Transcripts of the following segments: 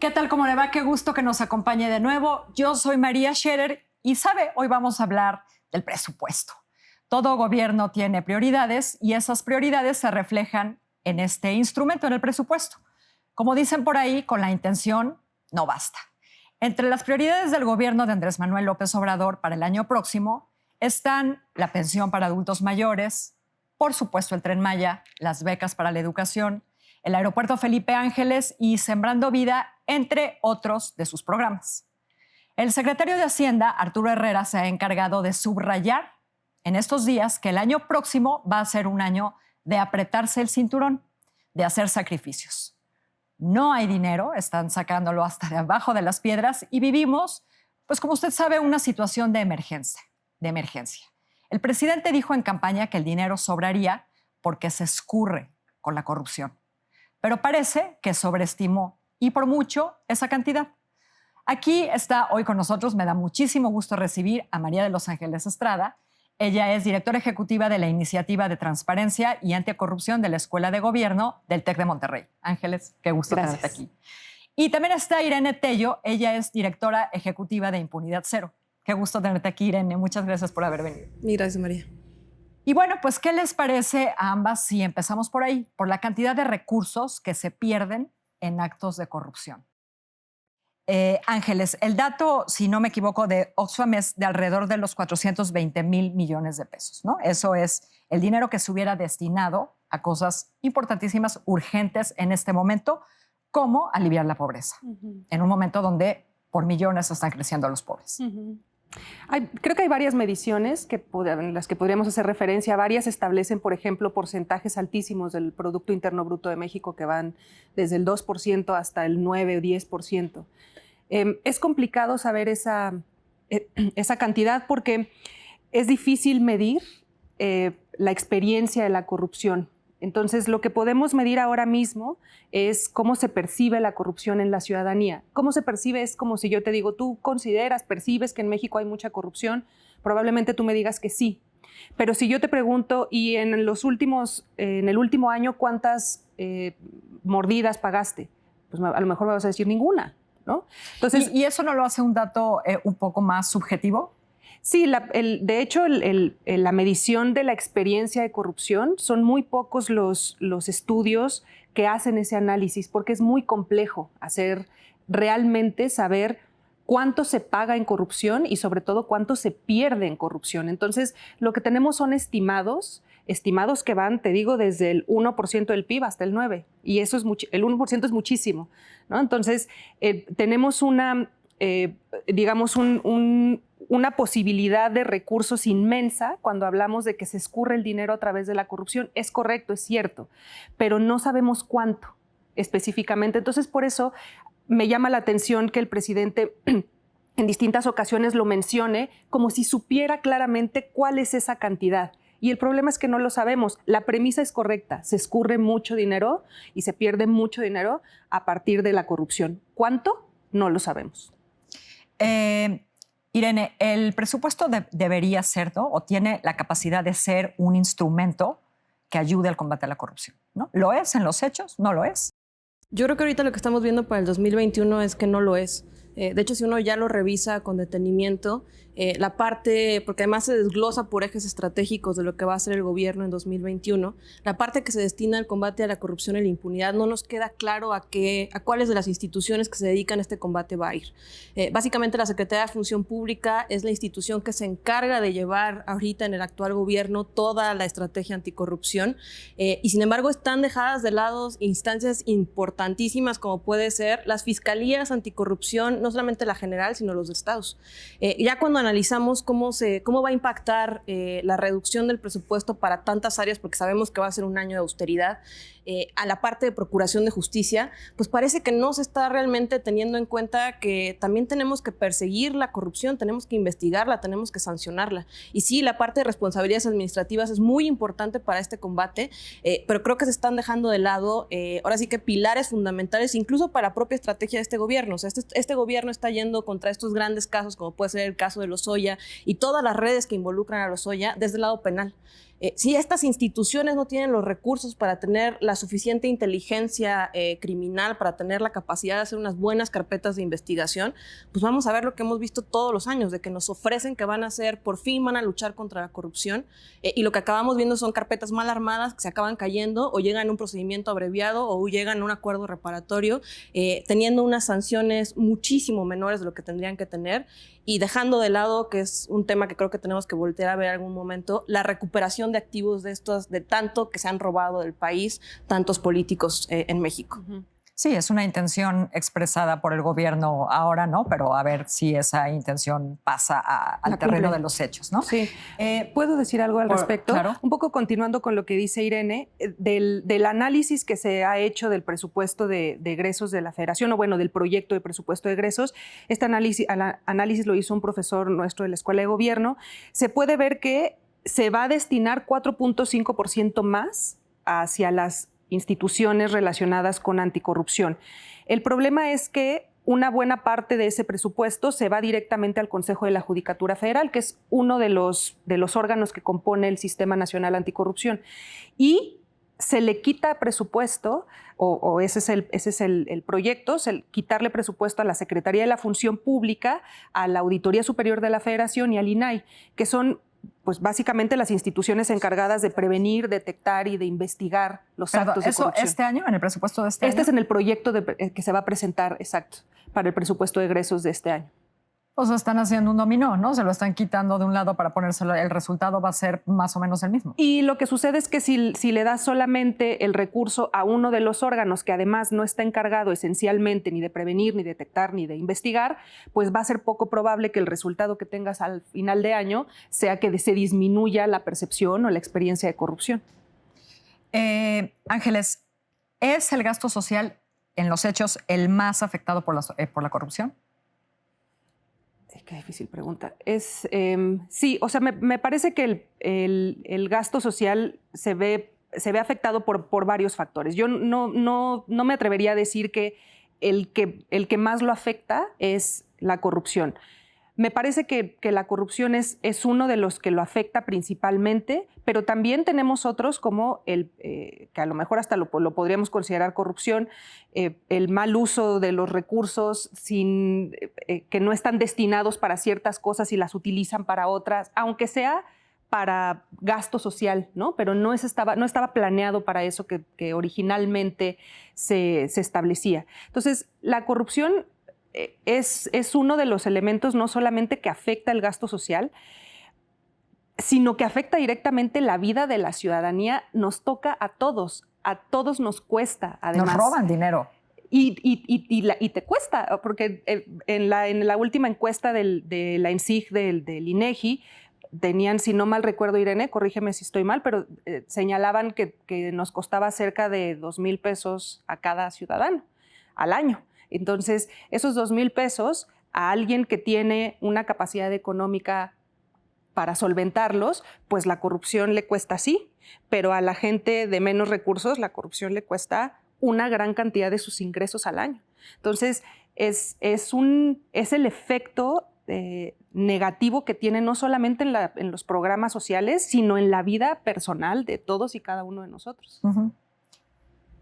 ¿Qué tal? ¿Cómo le va? Qué gusto que nos acompañe de nuevo. Yo soy María Scherer y hoy vamos a hablar del presupuesto. Todo gobierno tiene prioridades y esas prioridades se reflejan en este instrumento, en el presupuesto. Como dicen por ahí, con la intención no basta. Entre las prioridades del gobierno de Andrés Manuel López Obrador para el año próximo están la pensión para adultos mayores, por supuesto el Tren Maya, las becas para la educación, el aeropuerto Felipe Ángeles y Sembrando Vida, entre otros de sus programas. El secretario de Hacienda, Arturo Herrera, se ha encargado de subrayar en estos días que el año próximo va a ser un año de apretarse el cinturón, de hacer sacrificios. No hay dinero, están sacándolo hasta de abajo de las piedras y vivimos, pues como usted sabe, una situación de emergencia. El presidente dijo en campaña que el dinero sobraría porque se escurre con la corrupción, pero parece que sobreestimó y por mucho esa cantidad. Aquí está hoy con nosotros, me da muchísimo gusto recibir a María de los Ángeles Estrada. Ella es directora ejecutiva de la Iniciativa de Transparencia y Anticorrupción de la Escuela de Gobierno del TEC de Monterrey. Ángeles, qué gusto tenerte aquí. Y también está Irene Tello, ella es directora ejecutiva de Impunidad Cero. Qué gusto tenerte aquí, Irene. Muchas gracias por haber venido. Gracias, María. Y bueno, pues, ¿qué les parece a ambas si empezamos por ahí? Por la cantidad de recursos que se pierden en actos de corrupción. Ángeles, el dato, si no me equivoco, de Oxfam es de alrededor de los 420,000 millones de pesos, ¿no? Eso es el dinero que se hubiera destinado a cosas importantísimas, urgentes en este momento, como aliviar la pobreza, en un momento donde por millones están creciendo los pobres. Creo que hay varias mediciones en las que podríamos hacer referencia. Varias establecen, por ejemplo, porcentajes altísimos del Producto Interno Bruto de México que van desde el 2% hasta el 9 o 10%. Es complicado saber esa cantidad porque es difícil medir la experiencia de la corrupción. Entonces, lo que podemos medir ahora mismo es cómo se percibe la corrupción en la ciudadanía. Cómo se percibe es como si yo te digo, ¿tú percibes que en México hay mucha corrupción? Probablemente tú me digas que sí. Pero si yo te pregunto, ¿y en el último año cuántas mordidas pagaste? Pues a lo mejor me vas a decir ninguna, ¿no? Entonces, ¿Y eso no lo hace un dato un poco más subjetivo? Sí, de hecho, la medición de la experiencia de corrupción son muy pocos los estudios que hacen ese análisis, porque es muy complejo realmente saber cuánto se paga en corrupción y sobre todo cuánto se pierde en corrupción. Entonces, lo que tenemos son estimados que van, te digo, desde el 1% del PIB hasta el 9%, y eso es el 1% es muchísimo, ¿no? Entonces, tenemos una posibilidad de recursos inmensa cuando hablamos de que se escurre el dinero a través de la corrupción. Es correcto, es cierto, pero no sabemos cuánto específicamente. Entonces, por eso me llama la atención que el presidente en distintas ocasiones lo mencione como si supiera claramente cuál es esa cantidad. Y el problema es que no lo sabemos. La premisa es correcta. Se escurre mucho dinero y se pierde mucho dinero a partir de la corrupción. ¿Cuánto? No lo sabemos. Irene, el presupuesto debería ser, ¿no? O tiene la capacidad de ser un instrumento que ayude al combate a la corrupción, ¿no? ¿Lo es en los hechos? ¿No lo es? Yo creo que ahorita lo que estamos viendo para el 2021 es que no lo es. De hecho, si uno ya lo revisa con detenimiento, la parte, porque además se desglosa por ejes estratégicos de lo que va a hacer el gobierno en 2021, la parte que se destina al combate a la corrupción y la impunidad no nos queda claro a cuáles de las instituciones que se dedican a este combate va a ir. Básicamente la Secretaría de Función Pública es la institución que se encarga de llevar ahorita en el actual gobierno toda la estrategia anticorrupción y sin embargo están dejadas de lado instancias importantísimas como puede ser las fiscalías anticorrupción, no solamente la general, sino los estados. Ya cuando analizamos cómo va a impactar la reducción del presupuesto para tantas áreas, porque sabemos que va a ser un año de austeridad, a la parte de procuración de justicia, pues parece que no se está realmente teniendo en cuenta que también tenemos que perseguir la corrupción, tenemos que investigarla, tenemos que sancionarla. Y sí, la parte de responsabilidades administrativas es muy importante para este combate, pero creo que se están dejando de lado, ahora sí que pilares fundamentales, incluso para la propia estrategia de este gobierno. O sea, este gobierno está yendo contra estos grandes casos, como puede ser el caso de Lozoya y todas las redes que involucran a Lozoya desde el lado penal. Si estas instituciones no tienen los recursos para tener la suficiente inteligencia criminal, para tener la capacidad de hacer unas buenas carpetas de investigación, pues vamos a ver lo que hemos visto todos los años, de que nos ofrecen que van a hacer, por fin van a luchar contra la corrupción, y lo que acabamos viendo son carpetas mal armadas que se acaban cayendo o llegan a un procedimiento abreviado o llegan a un acuerdo reparatorio, teniendo unas sanciones muchísimo menores de lo que tendrían que tener, y dejando de lado, que es un tema que creo que tenemos que voltear a ver en algún momento, la recuperación de activos de tanto que se han robado del país, tantos políticos en México. Sí, es una intención expresada por el gobierno ahora, ¿no? Pero a ver si esa intención pasa al terreno de los hechos, ¿no? Sí. ¿Puedo decir algo al respecto? Claro. Un poco continuando con lo que dice Irene, del análisis que se ha hecho del presupuesto de egresos de la Federación, o bueno, del proyecto de presupuesto de egresos. Este análisis lo hizo un profesor nuestro de la Escuela de Gobierno. Se puede ver que se va a destinar 4.5% más hacia las instituciones relacionadas con anticorrupción. El problema es que una buena parte de ese presupuesto se va directamente al Consejo de la Judicatura Federal, que es uno de los órganos que compone el Sistema Nacional Anticorrupción. Y se le quita presupuesto, o ese es el proyecto, quitarle presupuesto a la Secretaría de la Función Pública, a la Auditoría Superior de la Federación y al INAI, que son pues básicamente las instituciones encargadas de prevenir, detectar y de investigar los actos de corrupción. ¿Este año, en el presupuesto de este año? Este es en el proyecto que se va a presentar, exacto, para el presupuesto de egresos de este año. O sea, están haciendo un dominó, ¿no? Se lo están quitando de un lado para ponérselo. El resultado va a ser más o menos el mismo. Y lo que sucede es que si le das solamente el recurso a uno de los órganos que además no está encargado esencialmente ni de prevenir, ni detectar, ni de investigar, pues va a ser poco probable que el resultado que tengas al final de año sea que se disminuya la percepción o la experiencia de corrupción. Ángeles, ¿es el gasto social en los hechos el más afectado por la corrupción? Qué difícil pregunta. Sí, o sea, me parece que el gasto social se ve afectado por varios factores. Yo no me atrevería a decir que el que más lo afecta es la corrupción. Me parece que la corrupción es uno de los que lo afecta principalmente, pero también tenemos otros como que a lo mejor hasta lo podríamos considerar corrupción, el mal uso de los recursos que no están destinados para ciertas cosas y las utilizan para otras, aunque sea para gasto social, ¿no? Pero no estaba planeado para eso que originalmente se establecía. Entonces, la corrupción es uno de los elementos no solamente que afecta el gasto social, sino que afecta directamente la vida de la ciudadanía. Nos toca a todos nos cuesta, además. Nos roban dinero. Y te cuesta, porque en la última encuesta de la ENSIG del INEGI, tenían, si no mal recuerdo, Irene, corrígeme si estoy mal, pero señalaban que nos costaba cerca de 2,000 pesos a cada ciudadano al año. Entonces, esos 2,000 pesos a alguien que tiene una capacidad económica para solventarlos, pues la corrupción le cuesta sí, pero a la gente de menos recursos la corrupción le cuesta una gran cantidad de sus ingresos al año. Entonces, es el efecto negativo que tiene no solamente en los programas sociales, sino en la vida personal de todos y cada uno de nosotros. Uh-huh.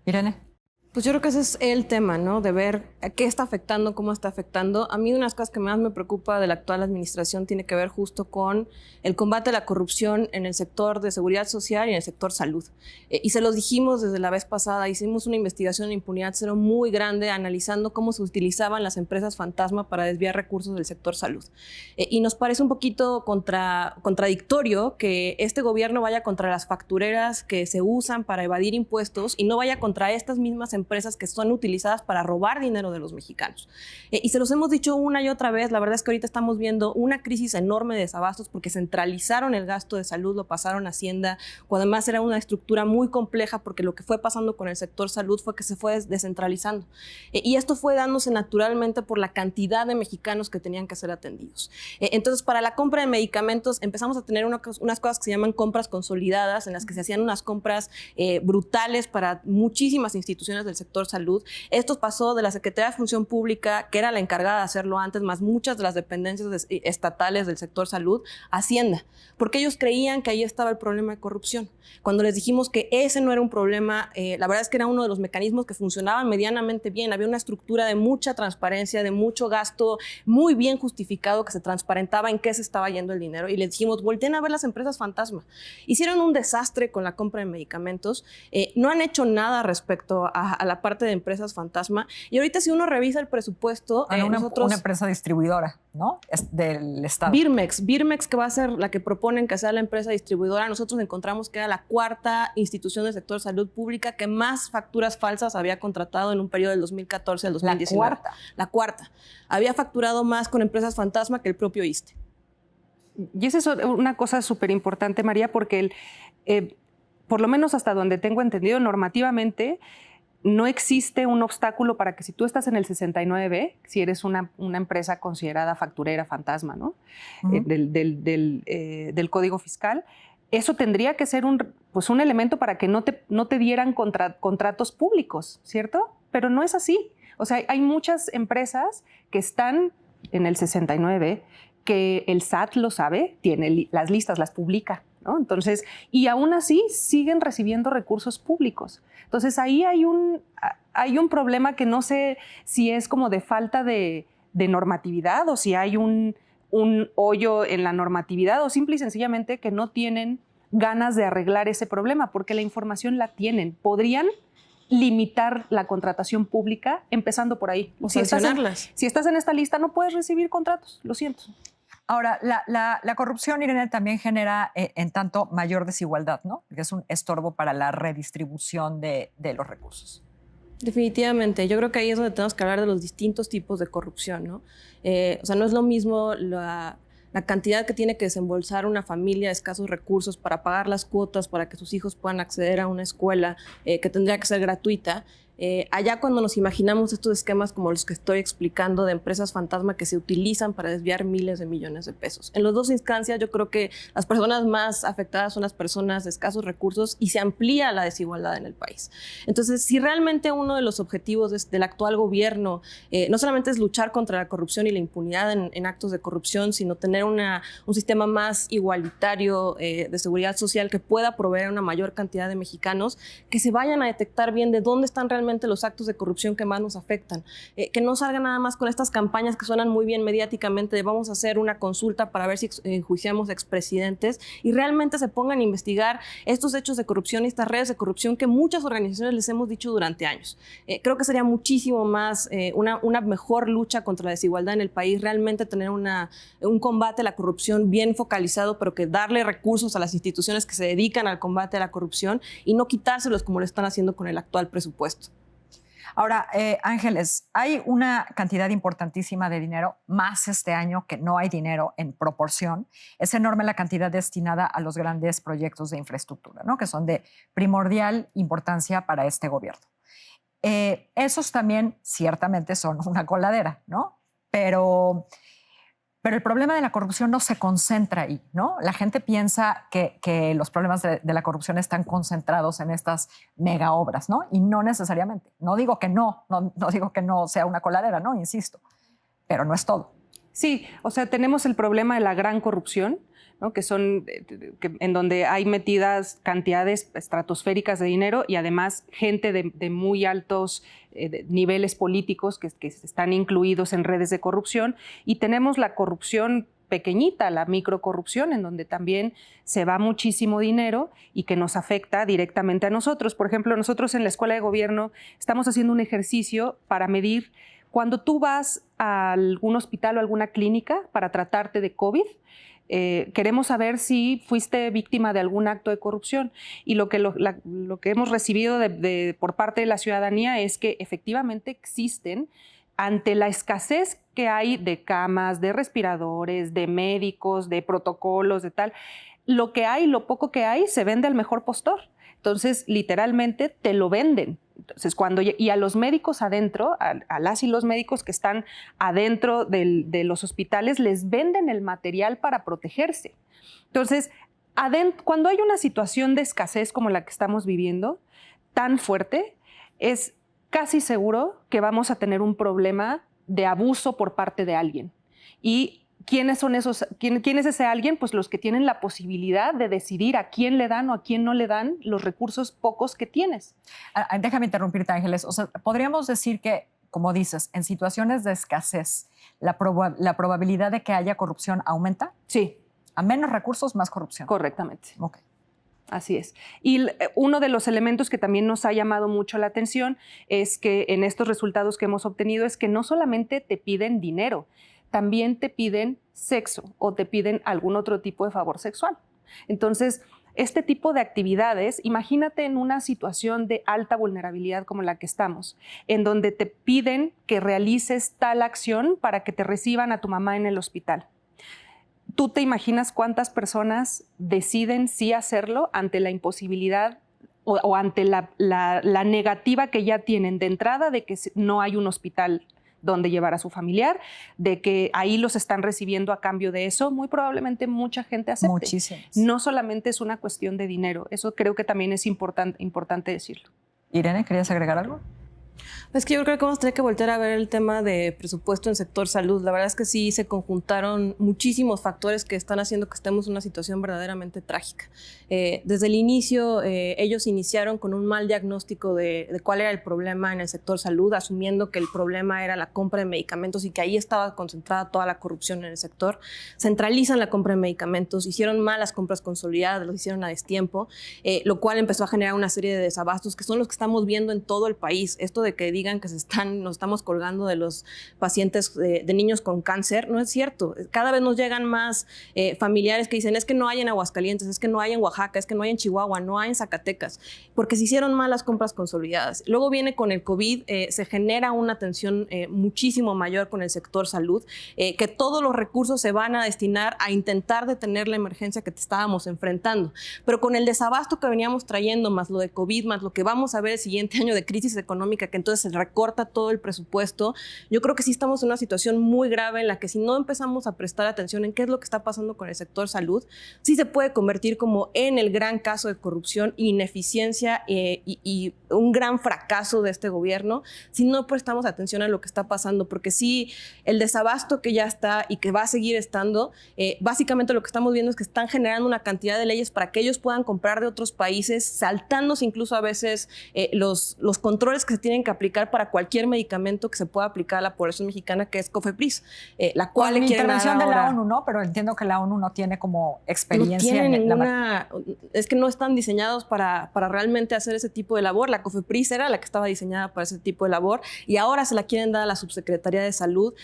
Irene. Pues yo creo que ese es el tema, ¿no? De ver qué está afectando, cómo está afectando. A mí una de las cosas que más me preocupa de la actual administración tiene que ver justo con el combate a la corrupción en el sector de seguridad social y en el sector salud. Y se los dijimos desde la vez pasada, hicimos una investigación en impunidad cero muy grande analizando cómo se utilizaban las empresas fantasma para desviar recursos del sector salud. Y nos parece un poquito contradictorio que este gobierno vaya contra las factureras que se usan para evadir impuestos y no vaya contra estas mismas empresas que son utilizadas para robar dinero de los mexicanos. Y se los hemos dicho una y otra vez, la verdad es que ahorita estamos viendo una crisis enorme de desabastos porque centralizaron el gasto de salud, lo pasaron a Hacienda, cuando además era una estructura muy compleja porque lo que fue pasando con el sector salud fue que se fue descentralizando. Y esto fue dándose naturalmente por la cantidad de mexicanos que tenían que ser atendidos. Entonces, para la compra de medicamentos empezamos a tener unas cosas que se llaman compras consolidadas, en las que se hacían unas compras brutales para muchísimas instituciones del sector salud. Esto pasó de la Secretaría de Función Pública, que era la encargada de hacerlo antes, más muchas de las dependencias estatales del sector salud, a Hacienda, porque ellos creían que ahí estaba el problema de corrupción. Cuando les dijimos que ese no era un problema, la verdad es que era uno de los mecanismos que funcionaban medianamente bien. Había una estructura de mucha transparencia, de mucho gasto, muy bien justificado, que se transparentaba en qué se estaba yendo el dinero. Y les dijimos, volteen a ver las empresas fantasma. Hicieron un desastre con la compra de medicamentos. No han hecho nada respecto a la parte de empresas fantasma. Y ahorita, si uno revisa el presupuesto, una empresa distribuidora, ¿no? Es del Estado. Birmex, que va a ser la que proponen que sea la empresa distribuidora. Nosotros encontramos que era la cuarta institución del sector salud pública que más facturas falsas había contratado en un periodo del 2014 al 2019. La cuarta. Había facturado más con empresas fantasma que el propio ISSSTE. Y esa es una cosa súper importante, María, porque por lo menos hasta donde tengo entendido, normativamente no existe un obstáculo para que si tú estás en el 69B, si eres una empresa considerada facturera fantasma, ¿no? Del Código Fiscal, eso tendría que ser un elemento para que no te dieran contratos públicos, ¿cierto? Pero no es así. O sea, hay muchas empresas que están en el 69, que el SAT lo sabe, tiene las listas, las publica, ¿no? Entonces, y aún así siguen recibiendo recursos públicos. Entonces, ahí hay un problema que no sé si es como de falta de normatividad o si hay un hoyo en la normatividad o simple y sencillamente que no tienen ganas de arreglar ese problema porque la información la tienen. Podrían limitar la contratación pública empezando por ahí. O sancionarlas. Si estás en esta lista no puedes recibir contratos, lo siento. Ahora, la corrupción, Irene, también genera en tanto mayor desigualdad, ¿no? Que es un estorbo para la redistribución de los recursos. Definitivamente. Yo creo que ahí es donde tenemos que hablar de los distintos tipos de corrupción, ¿no? O sea, no es lo mismo la cantidad que tiene que desembolsar una familia de escasos recursos para pagar las cuotas para que sus hijos puedan acceder a una escuela que tendría que ser gratuita. Allá cuando nos imaginamos estos esquemas como los que estoy explicando de empresas fantasma que se utilizan para desviar miles de millones de pesos. En las dos instancias yo creo que las personas más afectadas son las personas de escasos recursos y se amplía la desigualdad en el país. Entonces, si realmente uno de los objetivos del actual gobierno no solamente es luchar contra la corrupción y la impunidad en actos de corrupción, sino tener un sistema más igualitario de seguridad social que pueda proveer a una mayor cantidad de mexicanos, que se vayan a detectar bien de dónde están realmente los actos de corrupción que más nos afectan, que no salgan nada más con estas campañas que suenan muy bien mediáticamente de vamos a hacer una consulta para ver si enjuiciamos expresidentes y realmente se pongan a investigar estos hechos de corrupción y estas redes de corrupción que muchas organizaciones les hemos dicho durante años. Creo que sería muchísimo más una mejor lucha contra la desigualdad en el país, realmente tener un combate a la corrupción bien focalizado, pero que darle recursos a las instituciones que se dedican al combate a la corrupción y no quitárselos como lo están haciendo con el actual presupuesto. Ahora, Ángeles, hay una cantidad importantísima de dinero, más este año que no hay dinero en proporción. Es enorme la cantidad destinada a los grandes proyectos de infraestructura, ¿no? Que son de primordial importancia para este gobierno. Esos también ciertamente son una coladera, ¿no? Pero el problema de la corrupción no se concentra ahí, ¿no? La gente piensa que los problemas de la corrupción están concentrados en estas mega obras, ¿no? Y no necesariamente. No digo que no digo que no sea una coladera, ¿no? Insisto, pero no es todo. Sí, o sea, tenemos el problema de la gran corrupción, ¿no? En donde hay metidas cantidades estratosféricas de dinero y además gente de muy altos niveles políticos que están incluidos en redes de corrupción. Y tenemos la corrupción pequeñita, la microcorrupción, en donde también se va muchísimo dinero y que nos afecta directamente a nosotros. Por ejemplo, nosotros en la Escuela de Gobierno estamos haciendo un ejercicio para medir cuando tú vas a algún hospital o alguna clínica para tratarte de COVID. Queremos saber si fuiste víctima de algún acto de corrupción y lo que hemos recibido por parte de la ciudadanía es que efectivamente existen ante la escasez que hay de camas, de respiradores, de médicos, de protocolos, de tal. Lo que hay, lo poco que hay, se vende al mejor postor. Entonces, literalmente te lo venden. Entonces, y a los médicos adentro, a las y los médicos que están adentro de los hospitales, les venden el material para protegerse. Entonces, cuando hay una situación de escasez como la que estamos viviendo, tan fuerte, es casi seguro que vamos a tener un problema de abuso por parte de alguien. ¿Y quiénes son esos? ¿Quién es ese alguien? Pues los que tienen la posibilidad de decidir a quién le dan o a quién no le dan los recursos pocos que tienes. Déjame interrumpirte, Ángeles. O sea, podríamos decir que, como dices, en situaciones de escasez, la probabilidad de que haya corrupción aumenta. Sí. A menos recursos, más corrupción. Correctamente. Ok. Así es. Y uno de los elementos que también nos ha llamado mucho la atención es que en estos resultados que hemos obtenido es que no solamente te piden dinero, también te piden sexo o te piden algún otro tipo de favor sexual. Entonces, este tipo de actividades, imagínate en una situación de alta vulnerabilidad como la que estamos, en donde te piden que realices tal acción para que te reciban a tu mamá en el hospital. ¿Tú te imaginas cuántas personas deciden sí hacerlo ante la imposibilidad o ante la negativa que ya tienen de entrada de que no hay un hospital donde llevar a su familiar, de que ahí los están recibiendo a cambio de eso? Muy probablemente mucha gente acepte. Muchísimas. No solamente es una cuestión de dinero, eso creo que también es importante decirlo. Irene, ¿querías agregar algo? Es que yo creo que vamos a tener que voltear a ver el tema de presupuesto en sector salud. La verdad es que sí se conjuntaron muchísimos factores que están haciendo que estemos en una situación verdaderamente trágica. Desde el inicio, ellos iniciaron con un mal diagnóstico de cuál era el problema en el sector salud, asumiendo que el problema era la compra de medicamentos y que ahí estaba concentrada toda la corrupción en el sector. Centralizan la compra de medicamentos, hicieron mal las compras consolidadas, los hicieron a destiempo, lo cual empezó a generar una serie de desabastos que son los que estamos viendo en todo el país. Esto de que digan que nos estamos colgando de los pacientes de niños con cáncer, no es cierto. Cada vez nos llegan más familiares que dicen es que no hay en Aguascalientes, es que no hay en Oaxaca, es que no hay en Chihuahua, no hay en Zacatecas, porque se hicieron mal las compras consolidadas. Luego viene con el COVID, se genera una tensión muchísimo mayor con el sector salud, que todos los recursos se van a destinar a intentar detener la emergencia que estábamos enfrentando. Pero con el desabasto que veníamos trayendo, más lo de COVID, más lo que vamos a ver el siguiente año de crisis económica, que entonces se recorta todo el presupuesto, yo creo que sí estamos en una situación muy grave en la que si no empezamos a prestar atención en qué es lo que está pasando con el sector salud, sí se puede convertir como en el gran caso de corrupción, ineficiencia y un gran fracaso de este gobierno si no prestamos atención a lo que está pasando, porque sí, el desabasto que ya está y que va a seguir estando, básicamente lo que estamos viendo es que están generando una cantidad de leyes para que ellos puedan comprar de otros países, saltándose incluso a veces los controles que se tienen que aplicar para cualquier medicamento que se pueda aplicar a la población mexicana, que es COFEPRIS, la cual con le quieren intervención dar de la ahora. ONU, ¿no? Pero entiendo que la ONU no tiene como experiencia. No tiene en ninguna, es que no están diseñados para realmente hacer ese tipo de labor. La COFEPRIS era la que estaba diseñada para ese tipo de labor y ahora se la quieren dar a la Subsecretaría de Salud,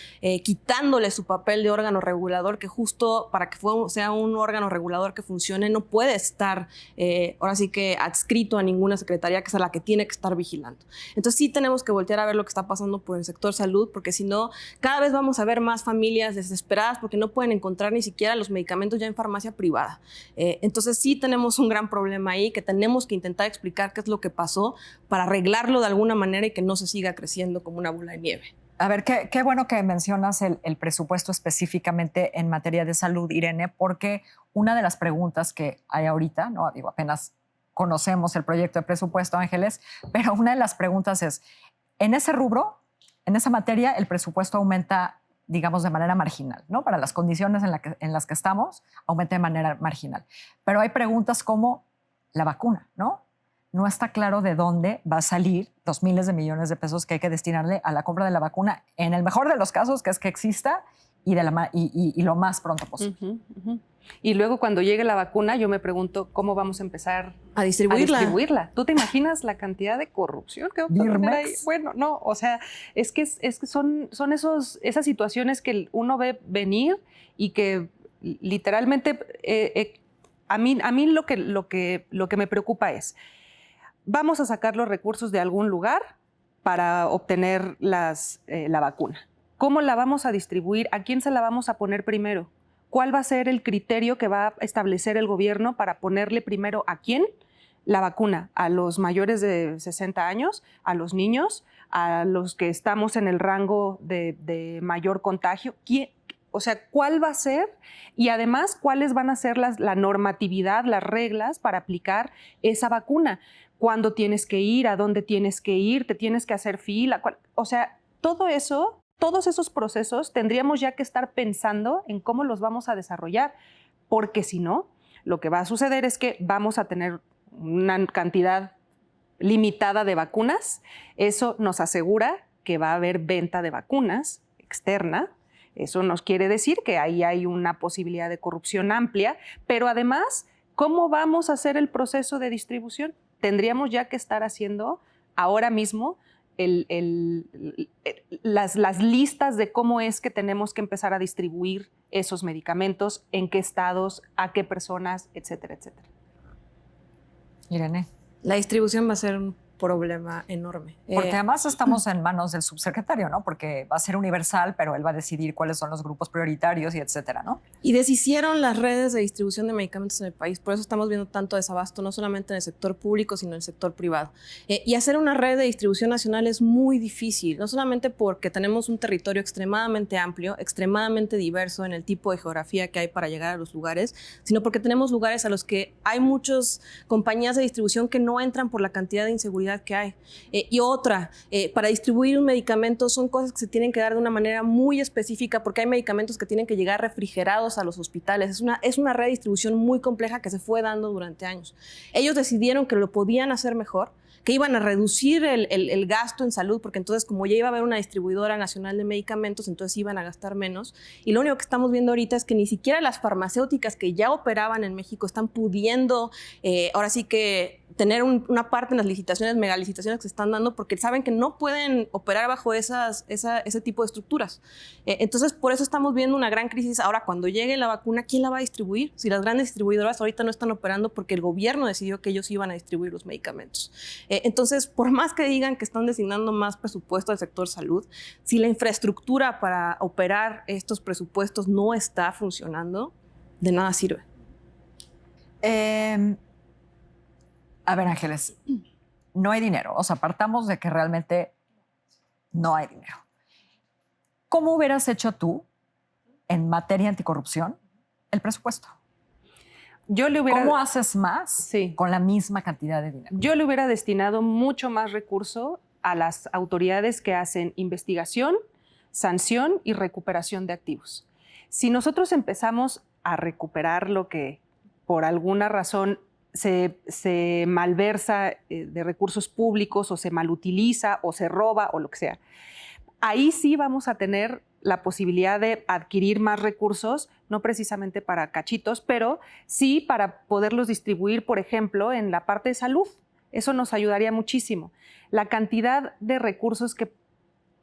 quitándole su papel de órgano regulador, que justo para que sea un órgano regulador que funcione no puede estar ahora sí que adscrito a ninguna secretaría, que es a la que tiene que estar vigilando. Entonces sí tenemos que voltear a ver lo que está pasando por el sector salud, porque si no, cada vez vamos a ver más familias desesperadas porque no pueden encontrar ni siquiera los medicamentos ya en farmacia privada. Entonces sí tenemos un gran problema ahí que tenemos que intentar explicar qué es lo que pasó para arreglarlo de alguna manera y que no se siga creciendo como una bola de nieve. A ver, qué bueno que mencionas el presupuesto específicamente en materia de salud, Irene, porque una de las preguntas que hay ahorita, no digo, apenas conocemos el proyecto de presupuesto, Ángeles, pero una de las preguntas es, en ese rubro, en esa materia, el presupuesto aumenta, digamos, de manera marginal, ¿no? Para las condiciones en las que estamos, aumenta de manera marginal. Pero hay preguntas como la vacuna, ¿no? No está claro de dónde va a salir los miles de millones de pesos que hay que destinarle a la compra de la vacuna, en el mejor de los casos, que es que exista, y lo más pronto posible. Y luego cuando llegue la vacuna, yo me pregunto cómo vamos a empezar a distribuirla. ¿Tú te imaginas la cantidad de corrupción que va a tener ahí? Bueno, no, o sea, es que son esas situaciones que uno ve venir y que literalmente a mí lo que me preocupa es, vamos a sacar los recursos de algún lugar para obtener la vacuna. ¿Cómo la vamos a distribuir? ¿A quién se la vamos a poner primero? ¿Cuál va a ser el criterio que va a establecer el gobierno para ponerle primero a quién la vacuna? ¿A los mayores de 60 años? ¿A los niños? ¿A los que estamos en el rango de mayor contagio? O sea, ¿cuál va a ser? Y además, ¿cuáles van a ser la normatividad, las reglas para aplicar esa vacuna? ¿Cuándo tienes que ir? ¿A dónde tienes que ir? ¿Te tienes que hacer fila? O sea, todo eso, todos esos procesos tendríamos ya que estar pensando en cómo los vamos a desarrollar, porque si no, lo que va a suceder es que vamos a tener una cantidad limitada de vacunas. Eso nos asegura que va a haber venta de vacunas externa. Eso nos quiere decir que ahí hay una posibilidad de corrupción amplia, pero además, ¿cómo vamos a hacer el proceso de distribución? Tendríamos ya que estar haciendo ahora mismo las listas de cómo es que tenemos que empezar a distribuir esos medicamentos, en qué estados, a qué personas, etcétera, etcétera. Irene. La distribución va a ser un problema enorme. Porque además estamos en manos del subsecretario, ¿no? Porque va a ser universal, pero él va a decidir cuáles son los grupos prioritarios y etcétera, ¿no? Y deshicieron las redes de distribución de medicamentos en el país. Por eso estamos viendo tanto desabasto, no solamente en el sector público, sino en el sector privado. Y hacer una red de distribución nacional es muy difícil, no solamente porque tenemos un territorio extremadamente amplio, extremadamente diverso en el tipo de geografía que hay para llegar a los lugares, sino porque tenemos lugares a los que hay muchas compañías de distribución que no entran por la cantidad de inseguridad que hay. Y otra, para distribuir un medicamento son cosas que se tienen que dar de una manera muy específica, porque hay medicamentos que tienen que llegar refrigerados a los hospitales. Es una red de distribución muy compleja que se fue dando durante años. Ellos decidieron que lo podían hacer mejor, que iban a reducir el gasto en salud, porque entonces como ya iba a haber una distribuidora nacional de medicamentos, entonces iban a gastar menos. Y lo único que estamos viendo ahorita es que ni siquiera las farmacéuticas que ya operaban en México están pudiendo, ahora sí que tener una parte en las licitaciones, megalicitaciones que se están dando, porque saben que no pueden operar bajo ese tipo de estructuras. Entonces, por eso estamos viendo una gran crisis. Ahora, cuando llegue la vacuna, ¿quién la va a distribuir? Si las grandes distribuidoras ahorita no están operando porque el gobierno decidió que ellos iban a distribuir los medicamentos. Entonces, por más que digan que están designando más presupuesto al sector salud, si la infraestructura para operar estos presupuestos no está funcionando, de nada sirve. A ver, Ángeles, no hay dinero. O sea, partamos de que realmente no hay dinero. ¿Cómo hubieras hecho tú, en materia anticorrupción, el presupuesto? ¿Cómo haces más con la misma cantidad de dinero? Yo le hubiera destinado mucho más recurso a las autoridades que hacen investigación, sanción y recuperación de activos. Si nosotros empezamos a recuperar lo que por alguna razón se malversa de recursos públicos o se malutiliza o se roba o lo que sea, ahí sí vamos a tener la posibilidad de adquirir más recursos, no precisamente para cachitos, pero sí para poderlos distribuir, por ejemplo, en la parte de salud. Eso nos ayudaría muchísimo. La cantidad de recursos que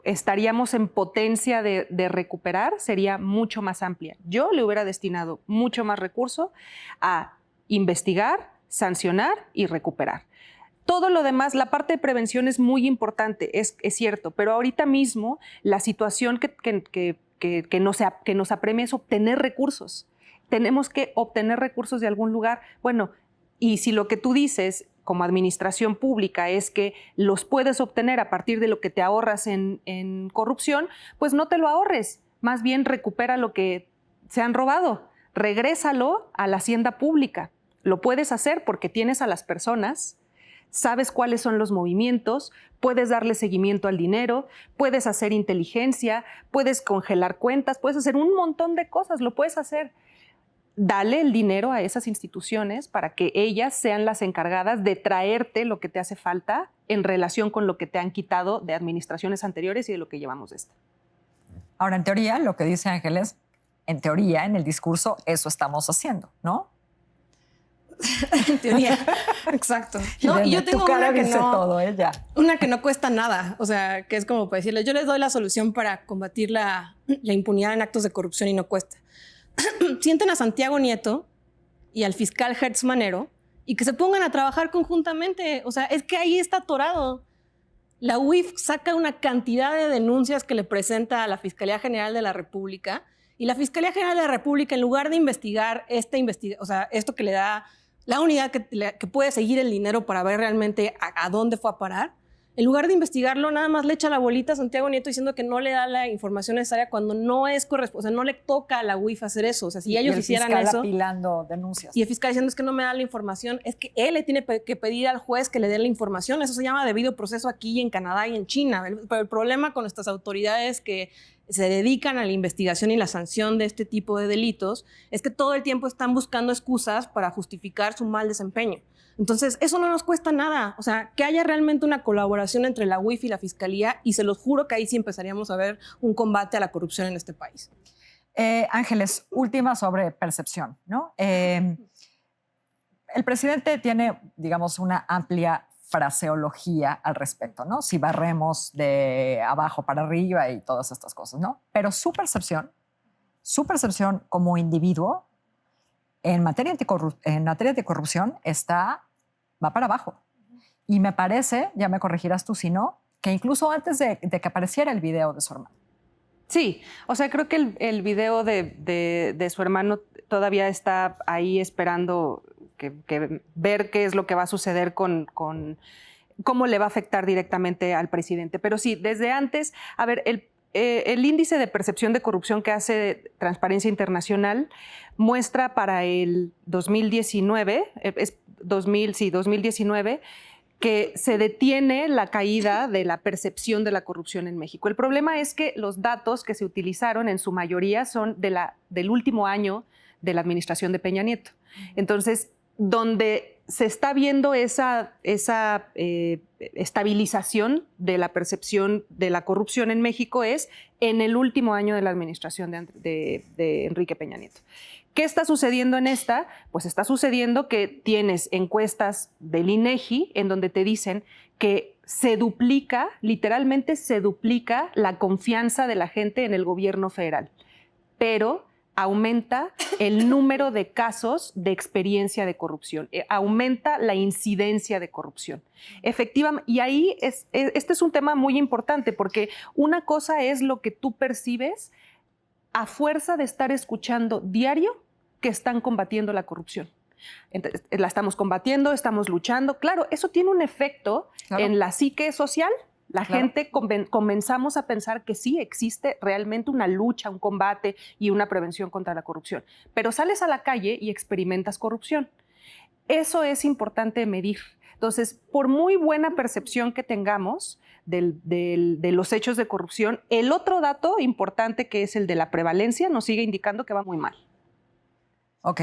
estaríamos en potencia de recuperar sería mucho más amplia. Yo le hubiera destinado mucho más recurso a investigar, sancionar y recuperar. Todo lo demás, la parte de prevención es muy importante, es cierto, pero ahorita mismo la situación que nos apremia es obtener recursos. Tenemos que obtener recursos de algún lugar. Bueno, y si lo que tú dices como administración pública es que los puedes obtener a partir de lo que te ahorras en corrupción, pues no te lo ahorres, más bien recupera lo que se han robado, regrésalo a la hacienda pública. Lo puedes hacer porque tienes a las personas, sabes cuáles son los movimientos, puedes darle seguimiento al dinero, puedes hacer inteligencia, puedes congelar cuentas, puedes hacer un montón de cosas, lo puedes hacer. Dale el dinero a esas instituciones para que ellas sean las encargadas de traerte lo que te hace falta en relación con lo que te han quitado de administraciones anteriores y de lo que llevamos de esta. Ahora, en teoría, lo que dice Ángeles, en teoría, en el discurso, eso estamos haciendo, ¿no? En teoría, exacto. No, y yo tengo una que no, todo, una que no cuesta nada, o sea, que es como para decirles, yo les doy la solución para combatir la impunidad en actos de corrupción y no cuesta. Sienten a Santiago Nieto y al fiscal Hertz Manero y que se pongan a trabajar conjuntamente. O sea, es que ahí está atorado. La UIF saca una cantidad de denuncias que le presenta a la Fiscalía General de la República y la Fiscalía General de la República, en lugar de investigar o sea, esto que le da la unidad que puede seguir el dinero para ver realmente a dónde fue a parar, En lugar de investigarlo, nada más le echa la bolita a Santiago Nieto diciendo que no le da la información necesaria cuando no es correspondiente, o sea, no le toca a la UIF hacer eso. O sea, si ellos hicieran eso... Y el fiscal apilando denuncias. Y el fiscal diciendo es que no me da la información, es que él le tiene que pedir al juez que le dé la información. Eso se llama debido proceso aquí en Canadá y en China. Pero el problema con nuestras autoridades que se dedican a la investigación y la sanción de este tipo de delitos es que todo el tiempo están buscando excusas para justificar su mal desempeño. Entonces, eso no nos cuesta nada. O sea, que haya realmente una colaboración entre la UIF y la Fiscalía, y se los juro que ahí sí empezaríamos a ver un combate a la corrupción en este país. Ángeles, última sobre percepción, ¿no? El presidente tiene, digamos, una amplia fraseología al respecto, ¿no? Si barremos de abajo para arriba y todas estas cosas, ¿no? Pero su percepción como individuo en materia de corrupción va para abajo. Y me parece, ya me corregirás tú si no, que incluso antes de que apareciera el video de su hermano. Sí, o sea, creo que el video de su hermano todavía está ahí esperando que ver qué es lo que va a suceder con cómo le va a afectar directamente al presidente. Pero sí, desde antes, a ver, el índice de percepción de corrupción que hace Transparencia Internacional muestra para el 2019, 2019, que se detiene la caída de la percepción de la corrupción en México. El problema es que los datos que se utilizaron en su mayoría son del último año de la administración de Peña Nieto. Entonces, donde se está viendo esa estabilización de la percepción de la corrupción en México es en el último año de la administración de Enrique Peña Nieto. ¿Qué está sucediendo en esta? Pues está sucediendo que tienes encuestas del INEGI en donde te dicen que literalmente se duplica la confianza de la gente en el gobierno federal, pero aumenta el número de casos de experiencia de corrupción, aumenta la incidencia de corrupción. Efectivamente, y ahí este es un tema muy importante porque una cosa es lo que tú percibes a fuerza de estar escuchando diario que están combatiendo la corrupción. Entonces, la estamos combatiendo, estamos luchando. Claro, eso tiene un efecto en la psique social. La gente comenzamos a pensar que sí existe realmente una lucha, un combate y una prevención contra la corrupción. Pero sales a la calle y experimentas corrupción. Eso es importante medir. Entonces, por muy buena percepción que tengamos de los hechos de corrupción, el otro dato importante, que es el de la prevalencia, nos sigue indicando que va muy mal. Ok,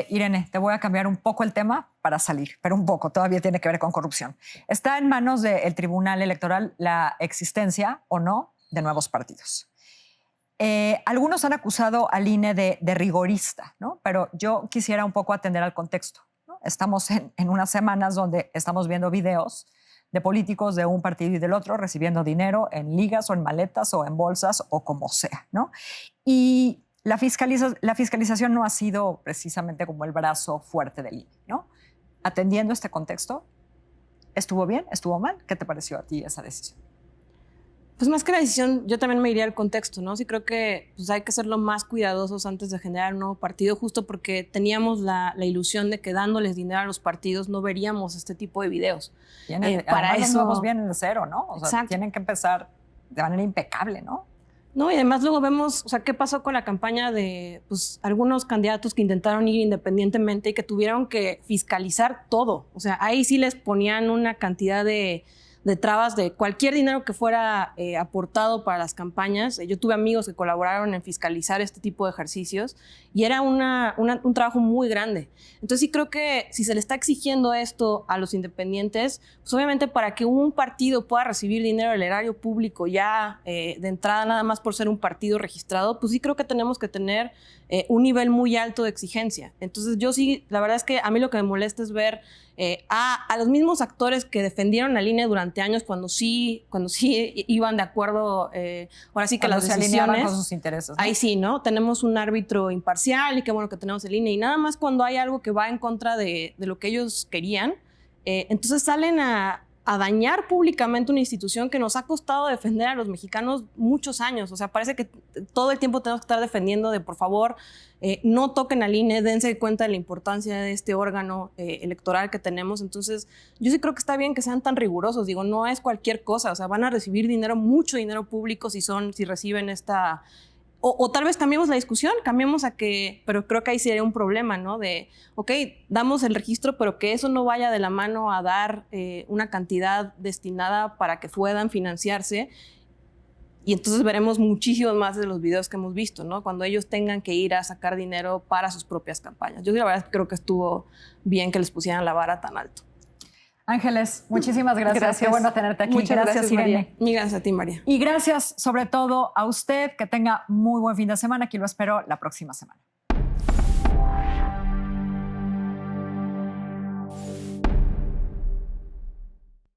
Irene, te voy a cambiar un poco el tema para salir, pero un poco, todavía tiene que ver con corrupción. Está en manos del Tribunal Electoral la existencia o no de nuevos partidos. Algunos han acusado al INE de rigorista, ¿no? Pero yo quisiera un poco atender al contexto, ¿no? Estamos en unas semanas donde estamos viendo videos de políticos de un partido y del otro recibiendo dinero en ligas o en maletas o en bolsas o como sea, ¿no? Y la fiscalización no ha sido precisamente como el brazo fuerte del INE, ¿no? Atendiendo este contexto, ¿estuvo bien? ¿Estuvo mal? ¿Qué te pareció a ti esa decisión? Pues más que la decisión, yo también me iría al contexto, ¿no? Sí creo que pues, hay que ser lo más cuidadosos antes de generar un nuevo partido, justo porque teníamos la ilusión de que dándoles dinero a los partidos no veríamos este tipo de videos. Para eso los nuevos vienen de cero, ¿no? O sea, exacto. Tienen que empezar de manera impecable, ¿no? No, y además luego vemos, o sea, qué pasó con la campaña de pues, algunos candidatos que intentaron ir independientemente y que tuvieron que fiscalizar todo. O sea, ahí sí les ponían una cantidad de trabas de cualquier dinero que fuera aportado para las campañas. Yo tuve amigos que colaboraron en fiscalizar este tipo de ejercicios y era un trabajo muy grande. Entonces sí creo que si se le está exigiendo esto a los independientes, pues obviamente para que un partido pueda recibir dinero del erario público ya de entrada nada más por ser un partido registrado, pues sí creo que tenemos que tener un nivel muy alto de exigencia. Entonces yo sí, la verdad es que a mí lo que me molesta es ver a los mismos actores que defendieron la línea durante años cuando sí iban de acuerdo, ahora sí que cuando las se decisiones alineaban con sus intereses, ¿no? Ahí sí, ¿no? Tenemos un árbitro imparcial y qué bueno que tenemos el INE y nada más cuando hay algo que va en contra de lo que ellos querían, entonces salen a a dañar públicamente una institución que nos ha costado defender a los mexicanos muchos años. O sea, parece que todo el tiempo tenemos que estar defendiendo de, por favor, no toquen al INE, dense cuenta de la importancia de este órgano electoral que tenemos. Entonces, yo sí creo que está bien que sean tan rigurosos. Digo, no es cualquier cosa. O sea, van a recibir dinero, mucho dinero público si reciben esta... O tal vez cambiemos la discusión, cambiemos a que, pero creo que ahí sería un problema, ¿no? De, ok, damos el registro, pero que eso no vaya de la mano a dar una cantidad destinada para que puedan financiarse. Y entonces veremos muchísimos más de los videos que hemos visto, ¿no? Cuando ellos tengan que ir a sacar dinero para sus propias campañas. Yo la verdad creo que estuvo bien que les pusieran la vara tan alto. Ángeles, muchísimas gracias. Qué bueno tenerte aquí. Muchas gracias, Irene. María. Y gracias a ti, María. Y gracias sobre todo a usted. Que tenga muy buen fin de semana. Aquí lo espero la próxima semana.